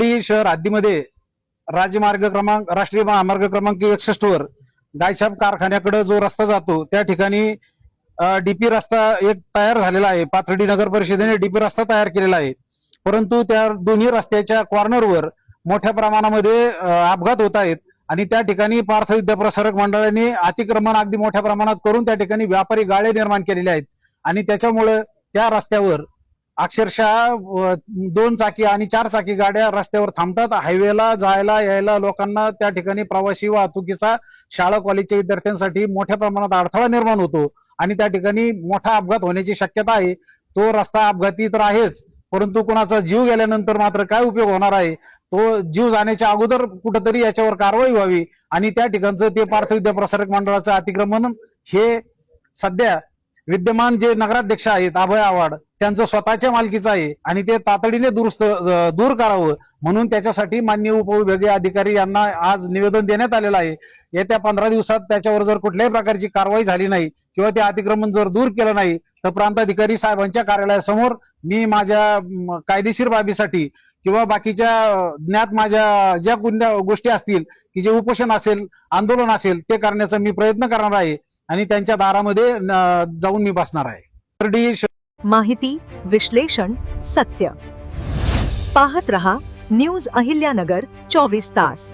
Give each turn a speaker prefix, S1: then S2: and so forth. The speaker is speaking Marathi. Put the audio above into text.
S1: परळी शहर हद्दीमध्ये राष्ट्रीय महामार्ग क्रमांक 61 वर गायछाप कारखान्याकडे जो रस्ता जातो त्या ठिकाणी डीपी रस्ता एक तयार झालेला आहे। पाथर्डी नगर परिषदेने डीपी रस्ता तयार केलेला आहे, परंतु त्या दोन्ही रस्त्याच्या कॉर्नरवर मोठ्या प्रमाणामध्ये अपघात होत आहेत आणि त्या ठिकाणी पार्थ विद्याप्रसारक मंडळाने अतिक्रमण अगदी मोठ्या प्रमाणात करून त्या ठिकाणी व्यापारी गाळे निर्माण केलेले आहेत आणि त्याच्यामुळे त्या रस्त्यावर अक्षरशः 2 चाकी आणि 4 चाकी गाड्या रस्त्यावर थांबतात। हायवेला जायला यायला लोकांना त्या ठिकाणी प्रवासी वाहतुकीचा शाळा कॉलेजच्या विद्यार्थ्यांसाठी मोठ्या प्रमाणात अडथळा निर्माण होतो आणि त्या ठिकाणी मोठा अपघात होण्याची शक्यता आहे। तो रस्ता अपघाती तर आहेच, परंतु कोणाचा जीव गेल्यानंतर मात्र काय उपयोग होणार आहे? तो जीव जाण्याच्या अगोदर कुठंतरी याच्यावर कारवाई व्हावी आणि त्या ठिकाणचं ते पार्थ विद्याप्रसारक मंडळाचं अतिक्रमण हे सध्या विद्यमान जे नगराध्यक्ष आहेत अभय आव्हाड त्यांचं स्वतःच्या मालकीचं आहे आणि ते तातडीने दूर करावं म्हणून त्याच्यासाठी माननीय उपविभागीय अधिकारी यांना आज निवेदन देण्यात आलेलं आहे। येत्या 15 दिवसात त्याच्यावर जर कुठल्याही प्रकारची कारवाई झाली नाही किंवा ते अतिक्रमण जर दूर केलं नाही तर प्रांताधिकारी साहेबांच्या कार्यालयासमोर मी माझ्या कायदेशीर बाबीसाठी किंवा बाकीच्या ज्ञात माझ्या ज्या कोणत्या गोष्टी असतील की जे उपोषण असेल आंदोलन असेल ते करण्याचा मी प्रयत्न करणार आहे आणि त्यांच्या दारामध्ये जाऊन मी बसणार आहे।
S2: माहिती, विश्लेषण, सत्य पाहत रहा न्यूज अहिल्यानगर 24 तास।